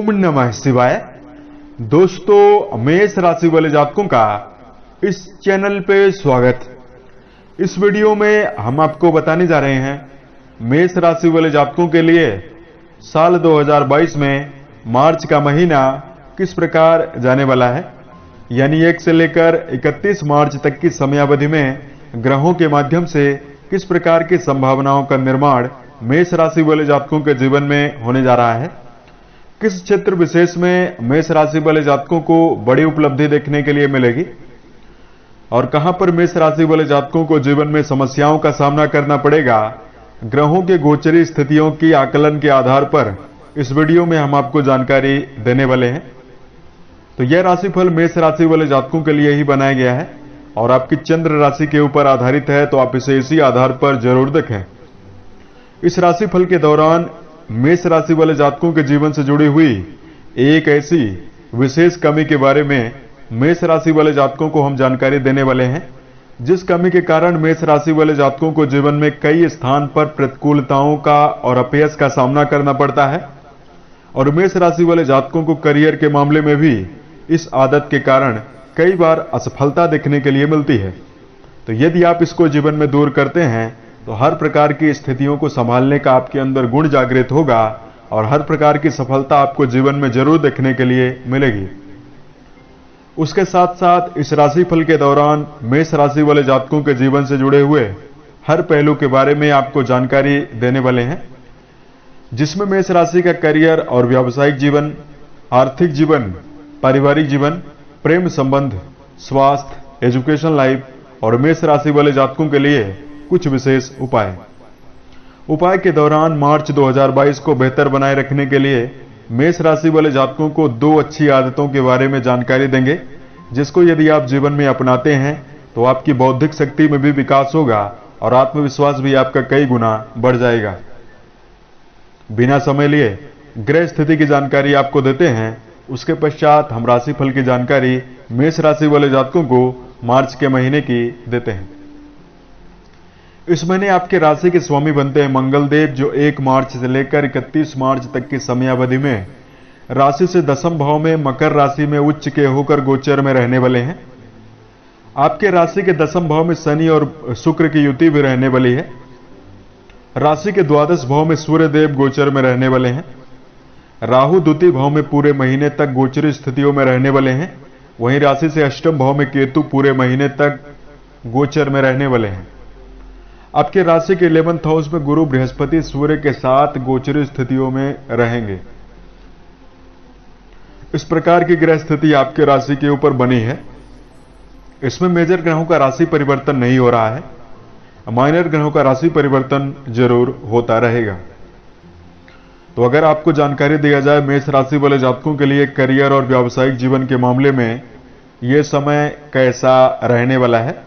ओम नमः शिवाय। दोस्तों, मेष राशि वाले जातकों का इस चैनल पे स्वागत। इस वीडियो में हम आपको बताने जा रहे हैं मेष राशि वाले जातकों के लिए साल 2022 में मार्च का महीना किस प्रकार जाने वाला है, यानी 1 से लेकर 31 मार्च तक की समयावधि में ग्रहों के माध्यम से किस प्रकार की संभावनाओं का निर्माण मेष राशि वाले जातकों के जीवन में होने जा रहा है। किस क्षेत्र विशेष में मेष राशि वाले जातकों को बड़ी उपलब्धि देखने के लिए मिलेगी और कहां पर मेष राशि वाले जातकों को जीवन में समस्याओं का सामना करना पड़ेगा, ग्रहों के गोचरी स्थितियों की आकलन के आधार पर इस वीडियो में हम आपको जानकारी देने वाले हैं। तो यह राशिफल मेष राशि वाले जातकों के लिए ही बनाया गया है और आपकी चंद्र राशि के ऊपर आधारित है, तो आप इसे इसी आधार पर जरूर देखें। इस राशिफल के दौरान मेष राशि वाले जातकों के जीवन से जुड़ी हुई एक ऐसी विशेष कमी के बारे में मेष राशि वाले जातकों को हम जानकारी देने वाले हैं, जिस कमी के कारण मेष राशि वाले जातकों को जीवन में कई स्थान पर प्रतिकूलताओं का और अपयश का सामना करना पड़ता है और मेष राशि वाले जातकों को करियर के मामले में भी इस आदत के कारण कई बार असफलता देखने के लिए मिलती है। तो यदि आप इसको जीवन में दूर करते हैं तो हर प्रकार की स्थितियों को संभालने का आपके अंदर गुण जागृत होगा और हर प्रकार की सफलता आपको जीवन में जरूर देखने के लिए मिलेगी। उसके साथ साथ इस राशिफल के दौरान मेष राशि वाले जातकों के जीवन से जुड़े हुए हर पहलू के बारे में आपको जानकारी देने वाले हैं, जिसमें मेष राशि का करियर और व्यावसायिक जीवन, आर्थिक जीवन, पारिवारिक जीवन, प्रेम संबंध, स्वास्थ्य, एजुकेशन लाइफ और मेष राशि वाले जातकों के लिए कुछ विशेष उपाय के दौरान मार्च 2022 को बेहतर बनाए रखने के लिए मेष राशि वाले जातकों को 2 अच्छी आदतों के बारे में जानकारी देंगे, जिसको यदि आप जीवन में अपनाते हैं तो आपकी बौद्धिक शक्ति में भी विकास होगा और आत्मविश्वास भी आपका कई गुना बढ़ जाएगा। बिना समय लिए ग्रह स्थिति की जानकारी आपको देते हैं, उसके पश्चात हम राशिफल की जानकारी मेष राशि वाले जातकों को मार्च के महीने की देते हैं। इस महीने आपके राशि के स्वामी बनते हैं मंगल देव, जो 1 मार्च से लेकर 31 मार्च तक की समयावधि में राशि से दशम भाव में मकर राशि में उच्च के होकर गोचर में रहने वाले हैं। आपके राशि के दशम भाव में शनि और शुक्र की युति भी रहने वाली है। राशि के द्वादश भाव में सूर्य देव गोचर में रहने वाले हैं। राहु द्वितीय भाव में पूरे महीने तक गोचरी स्थितियों में रहने वाले हैं। वहीं राशि से अष्टम भाव में केतु पूरे महीने तक गोचर में रहने वाले हैं। आपके राशि के 11th हाउस में गुरु बृहस्पति सूर्य के साथ गोचरी स्थितियों में रहेंगे। इस प्रकार की ग्रह स्थिति आपके राशि के ऊपर बनी है। इसमें मेजर ग्रहों का राशि परिवर्तन नहीं हो रहा है, माइनर ग्रहों का राशि परिवर्तन जरूर होता रहेगा। तो अगर आपको जानकारी दिया जाए मेष राशि वाले जातकों के लिए करियर और व्यावसायिक जीवन के मामले में यह समय कैसा रहने वाला है,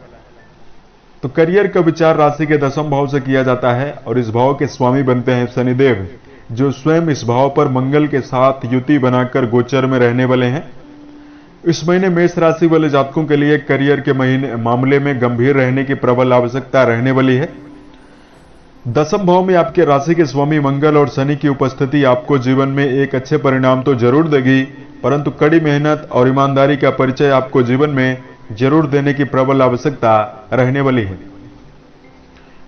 तो करियर का विचार राशि के दशम भाव से किया जाता है और इस भाव के स्वामी बनते हैं शनिदेव, जो स्वयं इस भाव पर मंगल के साथ युति बनाकर गोचर में रहने वाले हैं। इस महीने मेष राशि वाले जातकों के लिए करियर के मामले में गंभीर रहने की प्रबल आवश्यकता रहने वाली है। दशम भाव में आपके राशि के स्वामी मंगल और शनि की उपस्थिति आपको जीवन में एक अच्छे परिणाम तो जरूर देगी, परंतु कड़ी मेहनत और ईमानदारी का परिचय आपको जीवन में जरूर देने की प्रबल आवश्यकता रहने वाली है।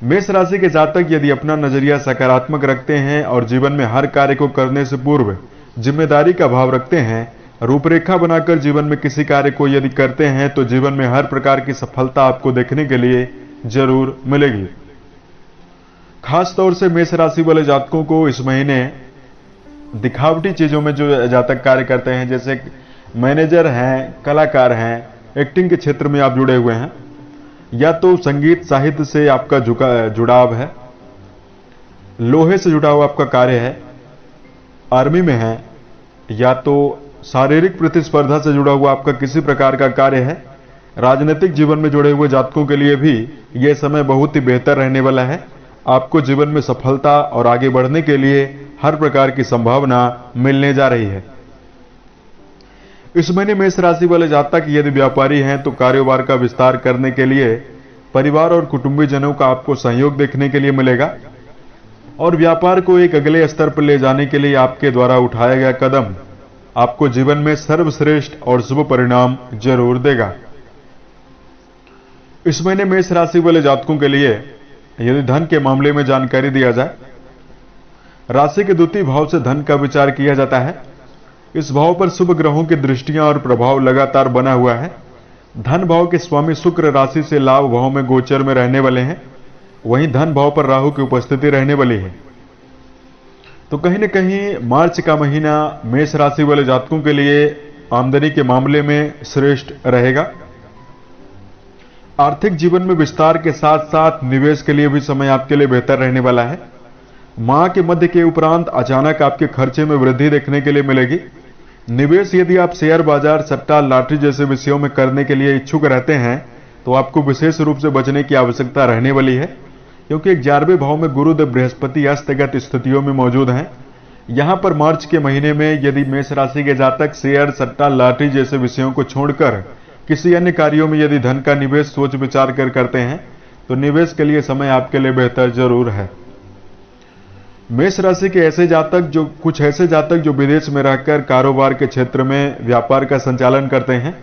मेष राशि के जातक यदि अपना नजरिया सकारात्मक रखते हैं और जीवन में हर कार्य को करने से पूर्व जिम्मेदारी का भाव रखते हैं, रूपरेखा बनाकर जीवन में किसी कार्य को यदि करते हैं तो जीवन में हर प्रकार की सफलता आपको देखने के लिए जरूर मिलेगी। खास तौर से मेष राशि वाले जातकों को इस महीने दिखावटी चीजों में जो जातक कार्य करते हैं, जैसे मैनेजर हैं, कलाकार हैं, एक्टिंग के क्षेत्र में आप जुड़े हुए हैं, या तो संगीत साहित्य से आपका जुड़ाव है, लोहे से जुड़ा हुआ आपका कार्य है, आर्मी में है, या तो शारीरिक प्रतिस्पर्धा से जुड़ा हुआ आपका किसी प्रकार का कार्य है, राजनीतिक जीवन में जुड़े हुए जातकों के लिए भी यह समय बहुत ही बेहतर रहने वाला है। आपको जीवन में सफलता और आगे बढ़ने के लिए हर प्रकार की संभावना मिलने जा रही है। इस महीने मेष राशि वाले जातक यदि व्यापारी हैं तो कारोबार का विस्तार करने के लिए परिवार और कुटुंबी जनों का आपको सहयोग देखने के लिए मिलेगा और व्यापार को एक अगले स्तर पर ले जाने के लिए आपके द्वारा उठाया गया कदम आपको जीवन में सर्वश्रेष्ठ और शुभ परिणाम जरूर देगा। इस महीने मेष राशि वाले जातकों के लिए यदि धन के मामले में जानकारी दिया जाए, राशि के द्वितीय भाव से धन का विचार किया जाता है। इस भाव पर शुभ ग्रहों की दृष्टियां और प्रभाव लगातार बना हुआ है। धन भाव के स्वामी शुक्र राशि से लाभ भाव में गोचर में रहने वाले हैं, वहीं धन भाव पर राहु की उपस्थिति रहने वाली है। तो कहीं न कहीं मार्च का महीना मेष राशि वाले जातकों के लिए आमदनी के मामले में श्रेष्ठ रहेगा। आर्थिक जीवन में विस्तार के साथ साथ निवेश के लिए भी समय आपके लिए बेहतर रहने वाला है। माह के मध्य के उपरांत अचानक आपके खर्चे में वृद्धि देखने के लिए मिलेगी। निवेश यदि आप शेयर बाजार, सट्टा, लॉटरी जैसे विषयों में करने के लिए इच्छुक रहते हैं तो आपको विशेष रूप से बचने की आवश्यकता रहने वाली है, क्योंकि 11वें भाव में गुरुदेव बृहस्पति अस्तगत स्थितियों में मौजूद हैं। यहां पर मार्च के महीने में यदि मेष राशि के जातक शेयर, सट्टा, लॉटरी जैसे विषयों को छोड़कर किसी अन्य कार्यों में यदि धन का निवेश सोच विचार कर करते हैं तो निवेश के लिए समय आपके लिए बेहतर जरूर है। मेष राशि के ऐसे जातक जो विदेश में रहकर कारोबार के क्षेत्र में व्यापार का संचालन करते हैं,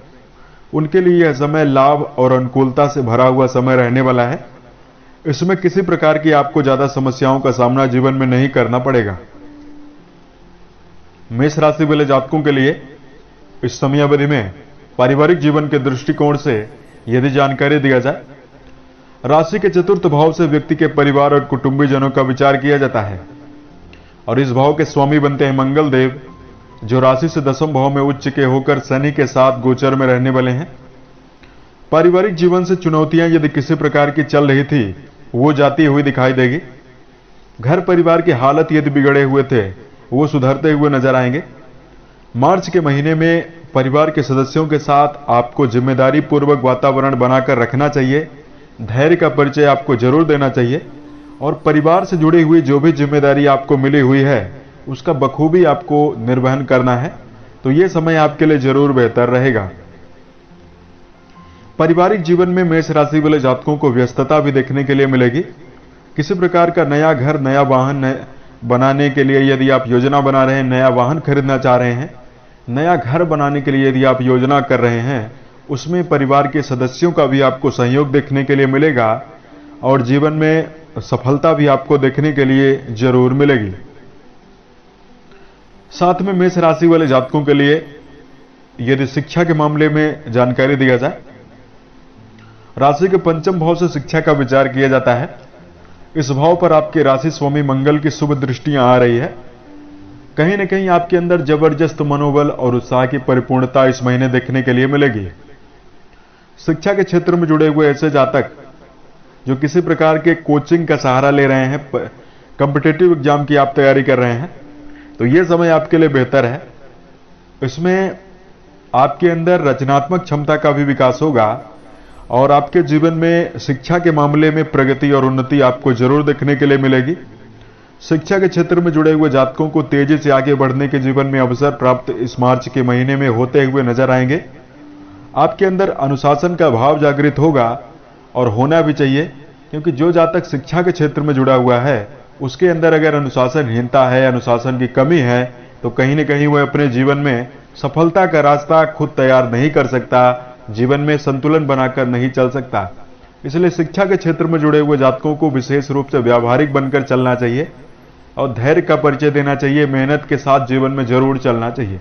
उनके लिए यह समय लाभ और अनुकूलता से भरा हुआ समय रहने वाला है। इसमें किसी प्रकार की आपको ज्यादा समस्याओं का सामना जीवन में नहीं करना पड़ेगा। मेष राशि वाले जातकों के लिए इस समयावधि में पारिवारिक जीवन के दृष्टिकोण से यदि जानकारी दिया जाए, राशि के चतुर्थ भाव से व्यक्ति के परिवार और कुटुंबीजनों का विचार किया जाता है और इस भाव के स्वामी बनते हैं मंगल देव, जो राशि से दसम भाव में उच्च के होकर शनि के साथ गोचर में रहने वाले हैं। पारिवारिक जीवन से चुनौतियां यदि किसी प्रकार की चल रही थी वो जाती हुई दिखाई देगी। घर परिवार की हालत यदि बिगड़े हुए थे वो सुधरते हुए नजर आएंगे। मार्च के महीने में परिवार के सदस्यों के साथ आपको जिम्मेदारी पूर्वक वातावरण बनाकर रखना चाहिए। धैर्य का परिचय आपको जरूर देना चाहिए और परिवार से जुड़ी हुई जो भी जिम्मेदारी आपको मिली हुई है उसका बखूबी आपको निर्वहन करना है। तो यह समय आपके लिए जरूर बेहतर रहेगा। पारिवारिक जीवन में मेष राशि वाले जातकों को व्यस्तता भी देखने के लिए मिलेगी। किसी प्रकार का नया घर, नया वाहन बनाने के लिए यदि आप योजना बना रहे हैं, नया वाहन खरीदना चाह रहे हैं, नया घर बनाने के लिए यदि आप योजना कर रहे हैं, उसमें परिवार के सदस्यों का भी आपको सहयोग देखने के लिए मिलेगा और जीवन में सफलता भी आपको देखने के लिए जरूर मिलेगी। साथ में मेष राशि वाले जातकों के लिए यदि शिक्षा के मामले में जानकारी दिया जाए, राशि के पंचम भाव से शिक्षा का विचार किया जाता है। इस भाव पर आपके राशि स्वामी मंगल की शुभ दृष्टियां आ रही है। कहीं न कहीं आपके अंदर जबरदस्त मनोबल और उत्साह की परिपूर्णता इस महीने देखने के लिए मिलेगी। शिक्षा के क्षेत्र में जुड़े हुए ऐसे जातक जो किसी प्रकार के कोचिंग का सहारा ले रहे हैं, कॉम्पिटिटिव एग्जाम की आप तैयारी कर रहे हैं, तो यह समय आपके लिए बेहतर है। इसमें आपके अंदर रचनात्मक क्षमता का भी विकास होगा और आपके जीवन में शिक्षा के मामले में प्रगति और उन्नति आपको जरूर देखने के लिए मिलेगी। शिक्षा के क्षेत्र में जुड़े हुए जातकों को तेजी से आगे बढ़ने के जीवन में अवसर प्राप्त इस मार्च के महीने में होते हुए नजर आएंगे। आपके अंदर अनुशासन का भाव जागृत होगा और होना भी चाहिए, क्योंकि जो जातक शिक्षा के क्षेत्र में जुड़ा हुआ है उसके अंदर अगर अनुशासनहीनता है, अनुशासन की कमी है, तो कहीं न कहीं वह अपने जीवन में सफलता का रास्ता खुद तैयार नहीं कर सकता, जीवन में संतुलन बनाकर नहीं चल सकता। इसलिए शिक्षा के क्षेत्र में जुड़े हुए जातकों को विशेष रूप से व्यावहारिक बनकर चलना चाहिए और धैर्य का परिचय देना चाहिए। मेहनत के साथ जीवन में जरूर चलना चाहिए।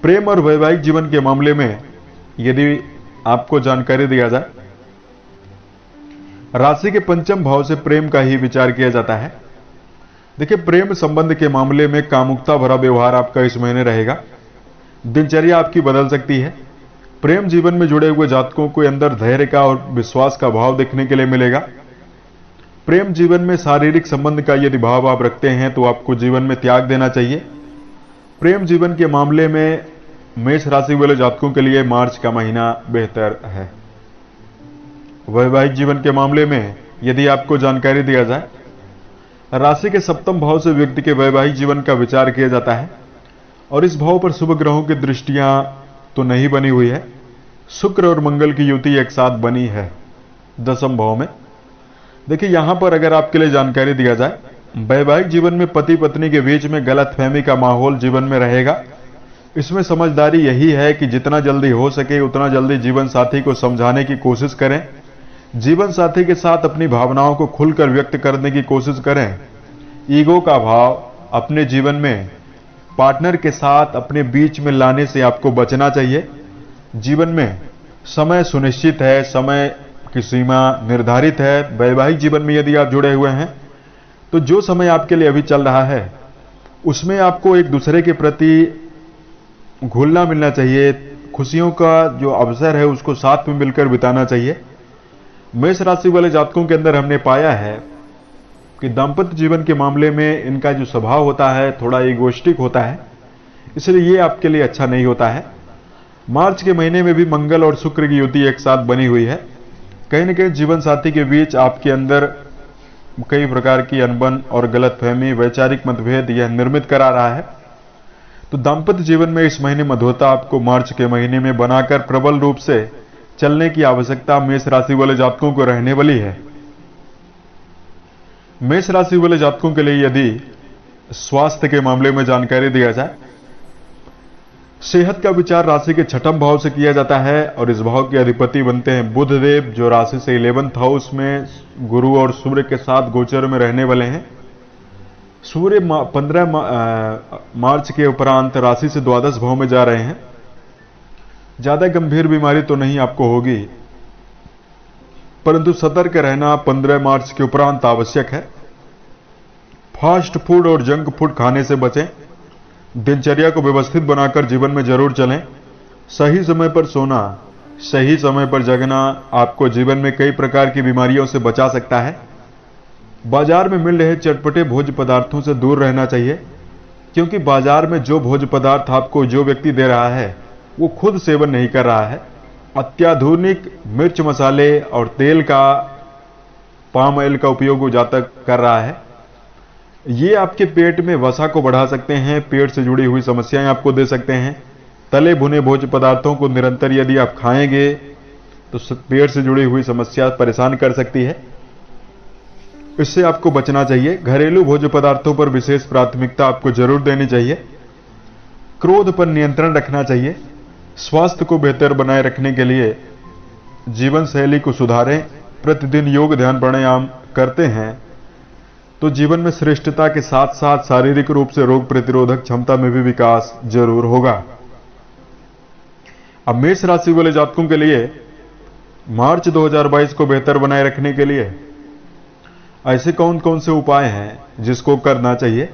प्रेम और वैवाहिक जीवन के मामले में यदि आपको जानकारी दिया जाए, राशि के पंचम भाव से प्रेम का ही विचार किया जाता है। देखिए, प्रेम संबंध के मामले में कामुकता भरा व्यवहार आपका इस महीने रहेगा। दिनचर्या आपकी बदल सकती है। प्रेम जीवन में जुड़े हुए जातकों को अंदर धैर्य का और विश्वास का भाव देखने के लिए मिलेगा। प्रेम जीवन में शारीरिक संबंध का यदि भाव आप रखते हैं तो आपको जीवन में त्याग देना चाहिए। प्रेम जीवन के मामले में मेष राशि वाले जातकों के लिए मार्च का महीना बेहतर है। वैवाहिक जीवन के मामले में यदि आपको जानकारी दिया जाए, राशि के सप्तम भाव से व्यक्ति के वैवाहिक जीवन का विचार किया जाता है और इस भाव पर शुभ ग्रहों की दृष्टियां तो नहीं बनी हुई है। शुक्र और मंगल की युति एक साथ बनी है दसम भाव में। देखिए, यहां पर अगर आपके लिए जानकारी दिया जाए, वैवाहिक जीवन में पति पत्नी के बीच में गलतफहमी का माहौल जीवन में रहेगा। इसमें समझदारी यही है कि जितना जल्दी हो सके उतना जल्दी जीवन साथी को समझाने की कोशिश करें। जीवन साथी के साथ अपनी भावनाओं को खुलकर व्यक्त करने की कोशिश करें। ईगो का भाव अपने जीवन में पार्टनर के साथ अपने बीच में लाने से आपको बचना चाहिए। जीवन में समय सुनिश्चित है, समय की सीमा निर्धारित है। वैवाहिक जीवन में यदि आप जुड़े हुए हैं तो जो समय आपके लिए अभी चल रहा है उसमें आपको एक दूसरे के प्रति घुलना मिलना चाहिए। खुशियों का जो अवसर है उसको साथ में मिलकर बिताना चाहिए। मेष राशि वाले जातकों के अंदर हमने पाया है कि दाम्पत्य जीवन के मामले में इनका जो स्वभाव होता है थोड़ा ईगोइस्टिक होता है, इसलिए ये आपके लिए अच्छा नहीं होता है। मार्च के महीने में भी मंगल और शुक्र की युति एक साथ बनी हुई है। कहीं न कहीं जीवन साथी के बीच आपके अंदर कई प्रकार की अनबन और गलतफहमी, वैचारिक मतभेद यह निर्मित करा रहा है। तो दाम्पत्य जीवन में इस महीने मधुरता आपको मार्च के महीने में बनाकर प्रबल रूप से चलने की आवश्यकता मेष राशि वाले जातकों को रहने वाली है। मेष राशि वाले जातकों के लिए यदि स्वास्थ्य के मामले में जानकारी दिया जाए, सेहत का विचार राशि के छठम भाव से किया जाता है और इस भाव के अधिपति बनते हैं बुध देव, जो राशि से 11th हाउस में गुरु और सूर्य के साथ गोचर में रहने वाले हैं। सूर्य 15 मार्च के उपरांत राशि से द्वादश भाव में जा रहे हैं। ज्यादा गंभीर बीमारी तो नहीं आपको होगी, परंतु सतर्क रहना 15 मार्च के उपरांत आवश्यक है। फास्ट फूड और जंक फूड खाने से बचें। दिनचर्या को व्यवस्थित बनाकर जीवन में जरूर चलें। सही समय पर सोना, सही समय पर जगना आपको जीवन में कई प्रकार की बीमारियों से बचा सकता है। बाजार में मिल रहे चटपटे भोज्य पदार्थों से दूर रहना चाहिए, क्योंकि बाजार में जो भोज्य पदार्थ आपको जो व्यक्ति दे रहा है वो खुद सेवन नहीं कर रहा है। अत्याधुनिक मिर्च मसाले और तेल का, पाम ऑयल का उपयोग ज्यादा कर रहा है। ये आपके पेट में वसा को बढ़ा सकते हैं, पेट से जुड़ी हुई समस्याएं आपको दे सकते हैं। तले भुने भोज्य पदार्थों को निरंतर यदि आप खाएंगे तो पेट से जुड़ी हुई समस्या परेशान कर सकती है, इससे आपको बचना चाहिए। घरेलू भोज्य पदार्थों पर विशेष प्राथमिकता आपको जरूर देनी चाहिए। क्रोध पर नियंत्रण रखना चाहिए। स्वास्थ्य को बेहतर बनाए रखने के लिए जीवन शैली को सुधारें। प्रतिदिन योग ध्यान प्राणायाम करते हैं तो जीवन में श्रेष्ठता के साथ साथ शारीरिक रूप से रोग प्रतिरोधक क्षमता में भी विकास जरूर होगा। अब मेष राशि वाले जातकों के लिए मार्च 2022 को बेहतर बनाए रखने के लिए ऐसे कौन कौन से उपाय हैं जिसको करना चाहिए,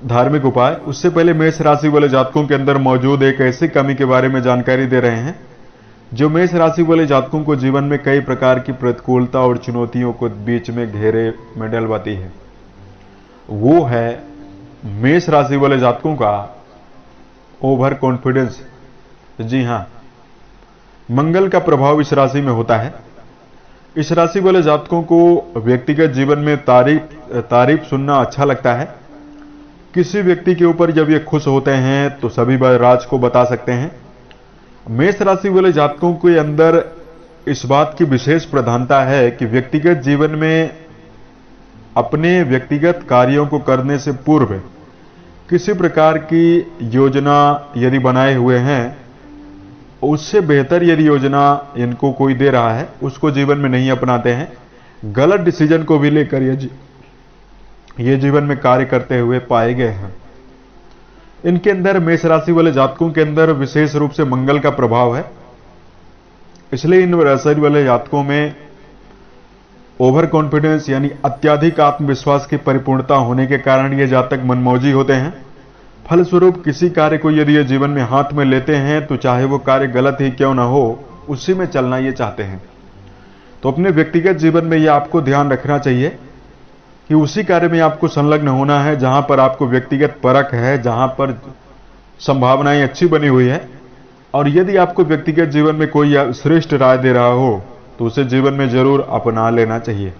धार्मिक उपाय। उससे पहले मेष राशि वाले जातकों के अंदर मौजूद एक ऐसी कमी के बारे में जानकारी दे रहे हैं जो मेष राशि वाले जातकों को जीवन में कई प्रकार की प्रतिकूलता और चुनौतियों को बीच में घेरे में डलवाती है। वो है मेष राशि वाले जातकों का ओवर कॉन्फिडेंस। जी हां, मंगल का प्रभाव इस राशि में होता है। इस राशि वाले जातकों को व्यक्तिगत जीवन में तारीफ सुनना अच्छा लगता है। किसी व्यक्ति के ऊपर जब ये खुश होते हैं तो सभी राज को बता सकते हैं। मेष राशि वाले जातकों के अंदर इस बात की विशेष प्रधानता है कि व्यक्तिगत जीवन में अपने व्यक्तिगत कार्यों को करने से पूर्व किसी प्रकार की योजना यदि बनाए हुए हैं, उससे बेहतर यदि योजना इनको कोई दे रहा है उसको जीवन में नहीं अपनाते हैं। गलत डिसीजन को भी लेकर ये जीवन में कार्य करते हुए पाए गए हैं। इनके अंदर मेष राशि वाले जातकों के अंदर विशेष रूप से मंगल का प्रभाव है, इसलिए इन राशि वाले जातकों में ओवर कॉन्फिडेंस यानी अत्यधिक आत्मविश्वास की परिपूर्णता होने के कारण ये जातक मनमौजी होते हैं। फलस्वरूप किसी कार्य को यदि ये जीवन में हाथ में लेते हैं तो चाहे वो कार्य गलत ही क्यों ना हो, उसी में चलना ये चाहते हैं। तो अपने व्यक्तिगत जीवन में ये आपको ध्यान रखना चाहिए कि उसी कार्य में आपको संलग्न होना है जहां पर आपको व्यक्तिगत परख है, जहां पर संभावनाएं अच्छी बनी हुई है। और यदि आपको व्यक्तिगत जीवन में कोई श्रेष्ठ राय दे रहा हो तो उसे जीवन में जरूर अपना लेना चाहिए।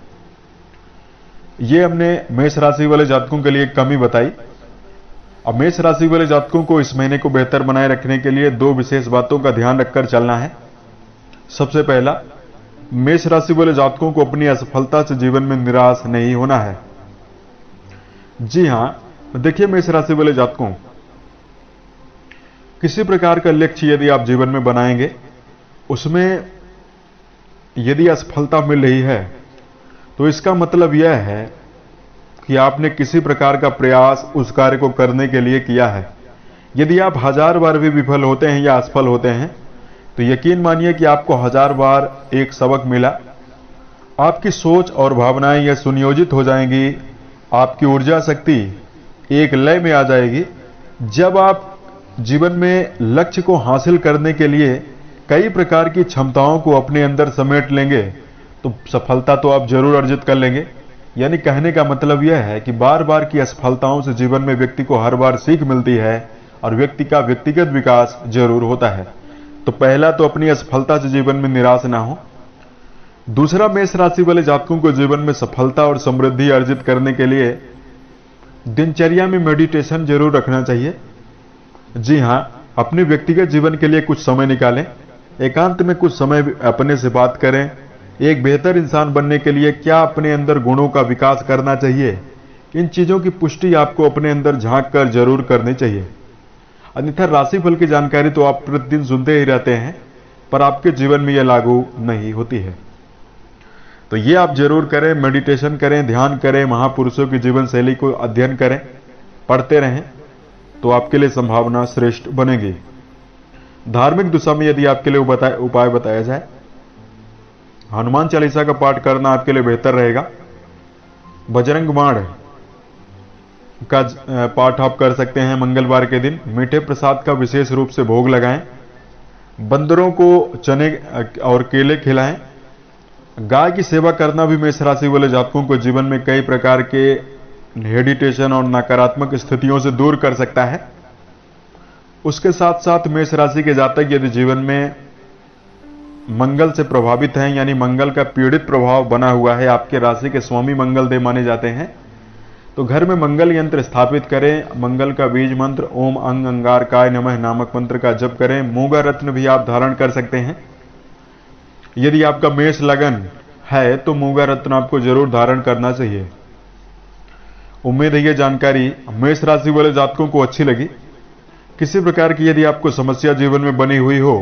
ये हमने मेष राशि वाले जातकों के लिए कमी बताई। अब मेष राशि वाले जातकों को इस महीने को बेहतर बनाए रखने के लिए दो विशेष बातों का ध्यान रखकर चलना है। सबसे पहला, मेष राशि वाले जातकों को अपनी असफलता से जीवन में निराश नहीं होना है। जी हाँ, देखिए मेष राशि वाले जातकों, किसी प्रकार का लक्ष्य यदि आप जीवन में बनाएंगे, उसमें यदि असफलता मिल रही है तो इसका मतलब यह है कि आपने किसी प्रकार का प्रयास उस कार्य को करने के लिए किया है। यदि आप 1000 बार भी विफल होते हैं या असफल होते हैं तो यकीन मानिए कि आपको 1000 बार एक सबक मिला। आपकी सोच और भावनाएं यह सुनियोजित हो जाएंगी, आपकी ऊर्जा शक्ति एक लय में आ जाएगी। जब आप जीवन में लक्ष्य को हासिल करने के लिए कई प्रकार की क्षमताओं को अपने अंदर समेट लेंगे तो सफलता तो आप जरूर अर्जित कर लेंगे। यानी कहने का मतलब यह है कि बार बार की असफलताओं से जीवन में व्यक्ति को हर बार सीख मिलती है और व्यक्ति का व्यक्तिगत विकास जरूर होता है। तो पहला तो अपनी असफलता से जीवन में निराश ना हो। दूसरा, मेष राशि वाले जातकों को जीवन में सफलता और समृद्धि अर्जित करने के लिए दिनचर्या में मेडिटेशन जरूर रखना चाहिए। जी हां, अपने व्यक्तिगत जीवन के लिए कुछ समय निकालें, एकांत में कुछ समय अपने से बात करें। एक बेहतर इंसान बनने के लिए क्या अपने अंदर गुणों का विकास करना चाहिए, इन चीजों की पुष्टि आपको अपने अंदर झांक कर जरूर करनी चाहिए। अन्यथा राशिफल की जानकारी तो आप प्रतिदिन सुनते ही रहते हैं, पर आपके जीवन में यह लागू नहीं होती है। तो ये आप जरूर करें, मेडिटेशन करें, ध्यान करें, महापुरुषों की जीवन शैली को अध्ययन करें, पढ़ते रहें, तो आपके लिए संभावना श्रेष्ठ बनेगी। धार्मिक दिशा में यदि आपके लिए उपाय बताया जाए, हनुमान चालीसा का पाठ करना आपके लिए बेहतर रहेगा। बजरंग बाण का पाठ आप कर सकते हैं मंगलवार के दिन। मीठे प्रसाद का विशेष रूप से भोग लगाएं, बंदरों को चने और केले खिलाएं। गाय की सेवा करना भी मेष राशि वाले जातकों को जीवन में कई प्रकार के हेडिटेशन और नकारात्मक स्थितियों से दूर कर सकता है। उसके साथ साथ मेष राशि के जातक यदि जीवन में मंगल से प्रभावित हैं, यानी मंगल का पीड़ित प्रभाव बना हुआ है, आपके राशि के स्वामी मंगल देव माने जाते हैं, तो घर में मंगल यंत्र स्थापित करें। मंगल का बीज मंत्र ओम अंग अंगारकाय नमः नामक मंत्र का जप करें। मूंगा रत्न भी आप धारण कर सकते हैं। यदि आपका मेष लगन है तो मूंगा रत्न आपको जरूर धारण करना चाहिए। उम्मीद है यह जानकारी मेष राशि वाले जातकों को अच्छी लगी। किसी प्रकार की यदि आपको समस्या जीवन में बनी हुई हो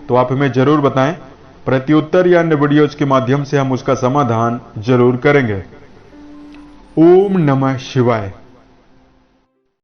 तो आप हमें जरूर बताएं। प्रत्युत्तर या अन्य वीडियोज के माध्यम से हम उसका समाधान जरूर करेंगे। ओम नमः शिवाय।